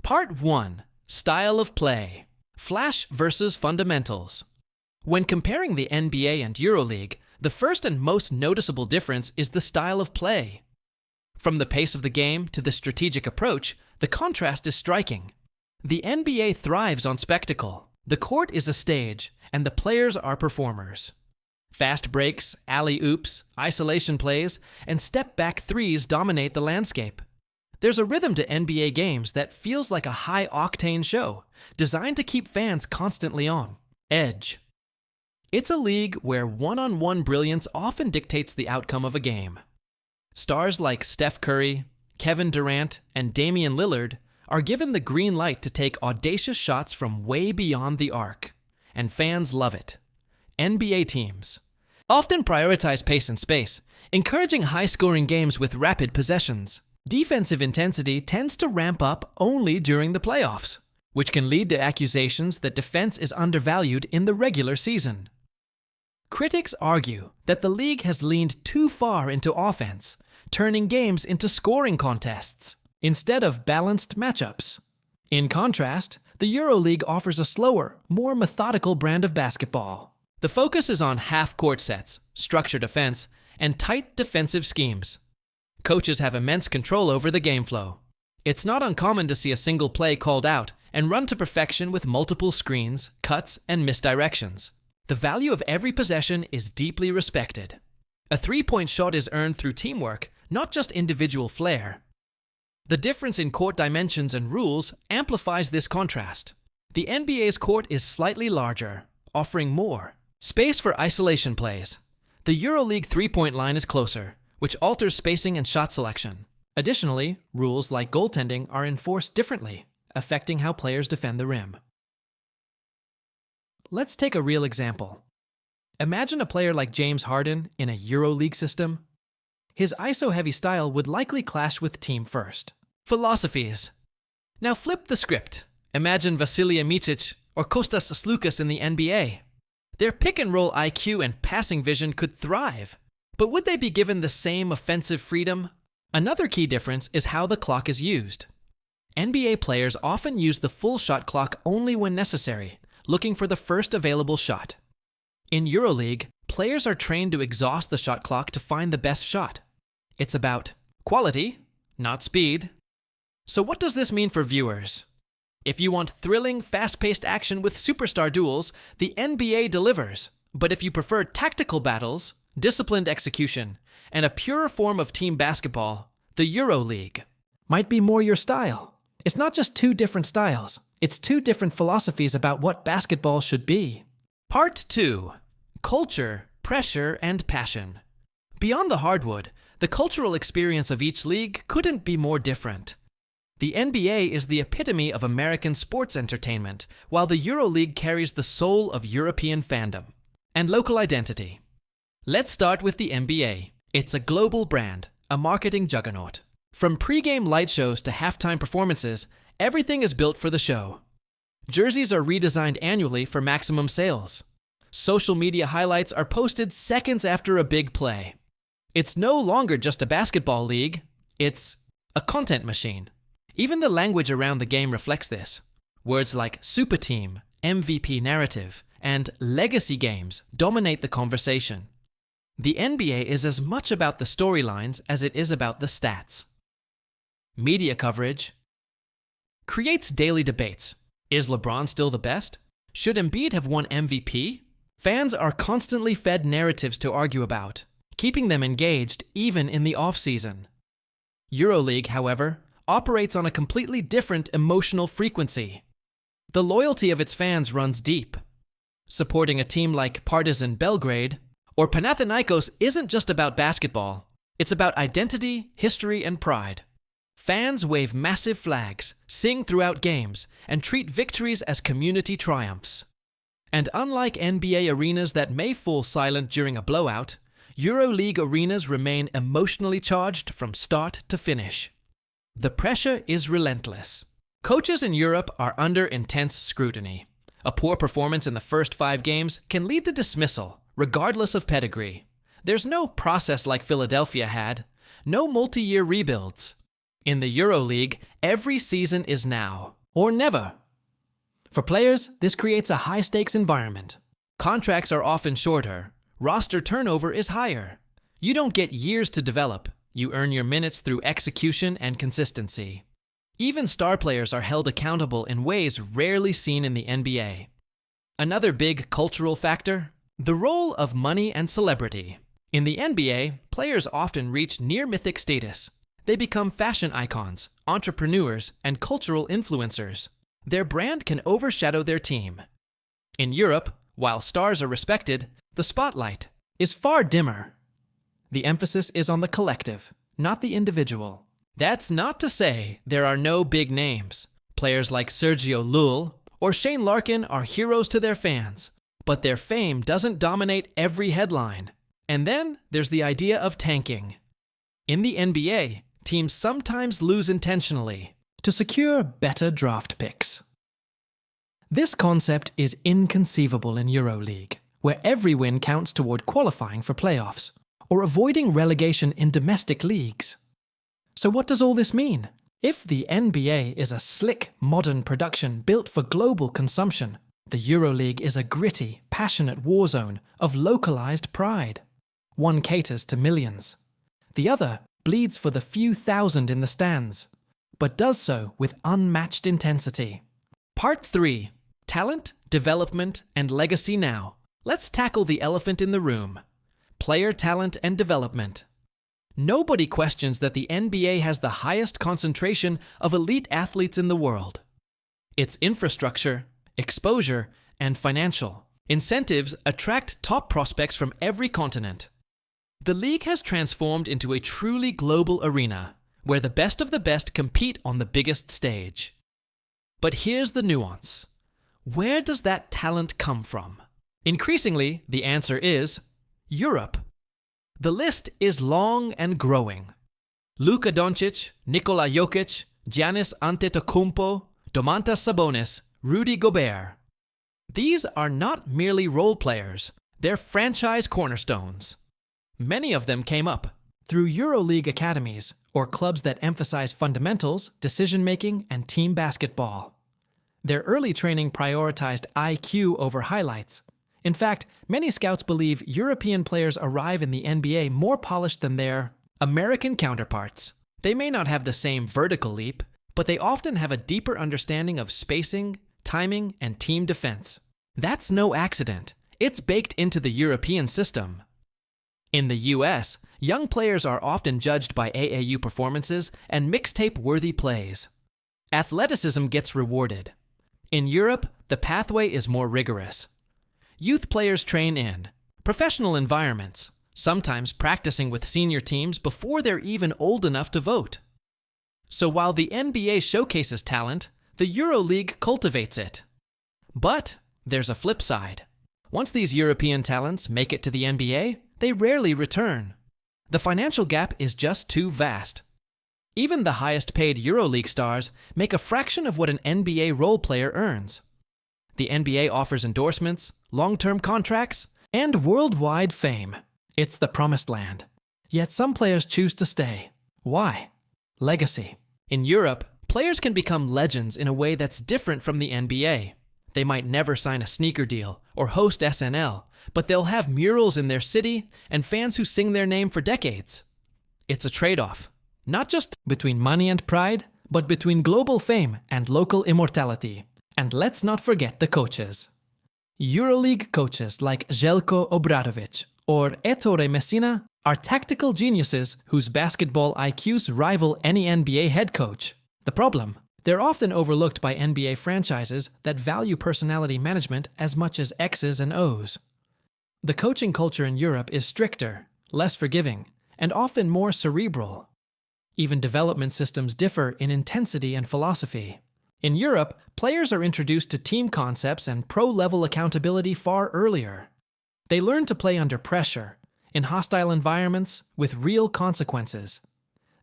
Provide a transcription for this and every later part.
Part 1. Style of Play. Flash versus Fundamentals. When comparing the NBA and EuroLeague, the first and most noticeable difference is the style of play. From the pace of the game to the strategic approach, the contrast is striking. The NBA thrives on spectacle. The court is a stage, and the players are performers. Fast breaks, alley-oops, isolation plays, and step-back threes dominate the landscape. There's a rhythm to NBA games that feels like a high-octane show, designed to keep fans constantly on edge. It's a league where one-on-one brilliance often dictates the outcome of a game. Stars like Steph Curry, Kevin Durant, and Damian Lillard are given the green light to take audacious shots from way beyond the arc, and fans love it. NBA teams often prioritize pace and space, encouraging high-scoring games with rapid possessions. Defensive intensity tends to ramp up only during the playoffs, which can lead to accusations that defense is undervalued in the regular season. Critics argue that the league has leaned too far into offense, turning games into scoring contests instead of balanced matchups. In contrast, the EuroLeague offers a slower, more methodical brand of basketball. The focus is on half-court sets, structured offense, and tight defensive schemes. Coaches have immense control over the game flow. It's not uncommon to see a single play called out and run to perfection with multiple screens, cuts, and misdirections. The value of every possession is deeply respected. A three-point shot is earned through teamwork, not just individual flair. The difference in court dimensions and rules amplifies this contrast. The NBA's court is slightly larger, offering more space for isolation plays. The EuroLeague three-point line is closer, which alters spacing and shot selection. Additionally, rules like goaltending are enforced differently, affecting how players defend the rim. Let's take a real example. Imagine a player like James Harden in a EuroLeague system. His ISO-heavy style would likely clash with team first philosophies. Now flip the script. Imagine Vasilija Micic or Kostas Sloukas in the NBA. Their pick-and-roll IQ and passing vision could thrive. But would they be given the same offensive freedom? Another key difference is how the clock is used. NBA players often use the full shot clock only when necessary, looking for the first available shot. In EuroLeague, players are trained to exhaust the shot clock to find the best shot. It's about quality, not speed. So what does this mean for viewers? If you want thrilling, fast-paced action with superstar duels, the NBA delivers. But if you prefer tactical battles, disciplined execution, and a purer form of team basketball, the EuroLeague might be more your style. It's not just two different styles, it's two different philosophies about what basketball should be. Part 2. Culture, Pressure, and Passion. Beyond the hardwood, the cultural experience of each league couldn't be more different. The NBA is the epitome of American sports entertainment, while the EuroLeague carries the soul of European fandom and local identity. Let's start with the NBA. It's a global brand, a marketing juggernaut. From pre-game light shows to halftime performances, everything is built for the show. Jerseys are redesigned annually for maximum sales. Social media highlights are posted seconds after a big play. It's no longer just a basketball league, it's a content machine. Even the language around the game reflects this. Words like super team, MVP narrative, and legacy games dominate the conversation. The NBA is as much about the storylines as it is about the stats. Media coverage creates daily debates. Is LeBron still the best? Should Embiid have won MVP? Fans are constantly fed narratives to argue about, keeping them engaged even in the off-season. EuroLeague, however, operates on a completely different emotional frequency. The loyalty of its fans runs deep. Supporting a team like Partizan Belgrade or Panathinaikos isn't just about basketball. It's about identity, history, and pride. Fans wave massive flags, sing throughout games, and treat victories as community triumphs. And unlike NBA arenas that may fall silent during a blowout, EuroLeague arenas remain emotionally charged from start to finish. The pressure is relentless. Coaches in Europe are under intense scrutiny. A poor performance in the first 5 games can lead to dismissal, regardless of pedigree. There's no process like Philadelphia had, no multi-year rebuilds. In the EuroLeague, every season is now or never. For players, this creates a high-stakes environment. Contracts are often shorter. Roster turnover is higher. You don't get years to develop. You earn your minutes through execution and consistency. Even star players are held accountable in ways rarely seen in the NBA. Another big cultural factor: the role of money and celebrity. In the NBA, players often reach near-mythic status. They become fashion icons, entrepreneurs, and cultural influencers. Their brand can overshadow their team. In Europe, while stars are respected, the spotlight is far dimmer. The emphasis is on the collective, not the individual. That's not to say there are no big names. Players like Sergio Llull or Shane Larkin are heroes to their fans, but their fame doesn't dominate every headline. And then there's the idea of tanking. In the NBA, teams sometimes lose intentionally to secure better draft picks. This concept is inconceivable in EuroLeague, where every win counts toward qualifying for playoffs or avoiding relegation in domestic leagues. So what does all this mean? If the NBA is a slick, modern production built for global consumption, the EuroLeague is a gritty, passionate war zone of localized pride. One caters to millions. The other bleeds for the few thousand in the stands, but does so with unmatched intensity. Part 3. Talent, Development, and Legacy Now. Let's tackle the elephant in the room. Player talent and development. Nobody questions that the NBA has the highest concentration of elite athletes in the world. Its infrastructure, exposure, and financial incentives attract top prospects from every continent. The league has transformed into a truly global arena, where the best of the best compete on the biggest stage. But here's the nuance. Where does that talent come from? Increasingly, the answer is Europe. The list is long and growing. Luka Doncic, Nikola Jokic, Giannis Antetokounmpo, Domantas Sabonis, Rudy Gobert. These are not merely role players, they're franchise cornerstones. Many of them came up through EuroLeague academies or clubs that emphasize fundamentals, decision-making, and team basketball. Their early training prioritized IQ over highlights. In fact, many scouts believe European players arrive in the NBA more polished than their American counterparts. They may not have the same vertical leap, but they often have a deeper understanding of spacing, timing, and team defense. That's no accident. It's baked into the European system. In the US, young players are often judged by AAU performances and mixtape-worthy plays. Athleticism gets rewarded. In Europe, the pathway is more rigorous. Youth players train in professional environments, sometimes practicing with senior teams before they're even old enough to vote. So while the NBA showcases talent, the EuroLeague cultivates it. But there's a flip side. Once these European talents make it to the NBA, they rarely return. The financial gap is just too vast. Even the highest-paid EuroLeague stars make a fraction of what an NBA role player earns. The NBA offers endorsements, long-term contracts, and worldwide fame. It's the promised land. Yet some players choose to stay. Why? Legacy. In Europe, players can become legends in a way that's different from the NBA. They might never sign a sneaker deal or host SNL, but they'll have murals in their city and fans who sing their name for decades. It's a trade-off, not just between money and pride, but between global fame and local immortality. And let's not forget the coaches. EuroLeague coaches like Željko Obradović or Ettore Messina are tactical geniuses whose basketball IQs rival any NBA head coach. The problem? They're often overlooked by NBA franchises that value personality management as much as X's and O's. The coaching culture in Europe is stricter, less forgiving, and often more cerebral. Even development systems differ in intensity and philosophy. In Europe, players are introduced to team concepts and pro-level accountability far earlier. They learn to play under pressure, in hostile environments, with real consequences.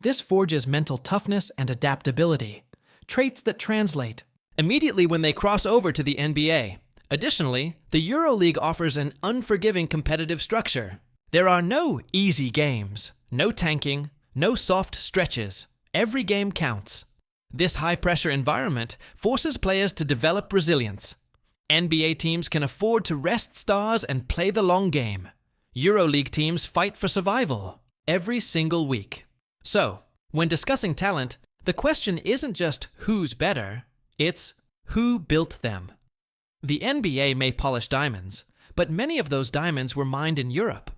This forges mental toughness and adaptability, traits that translate immediately when they cross over to the NBA. Additionally, the EuroLeague offers an unforgiving competitive structure. There are no easy games, no tanking, no soft stretches. Every game counts. This high-pressure environment forces players to develop resilience. NBA teams can afford to rest stars and play the long game. EuroLeague teams fight for survival every single week. So, when discussing talent, the question isn't just who's better, it's who built them. The NBA may polish diamonds, but many of those diamonds were mined in Europe.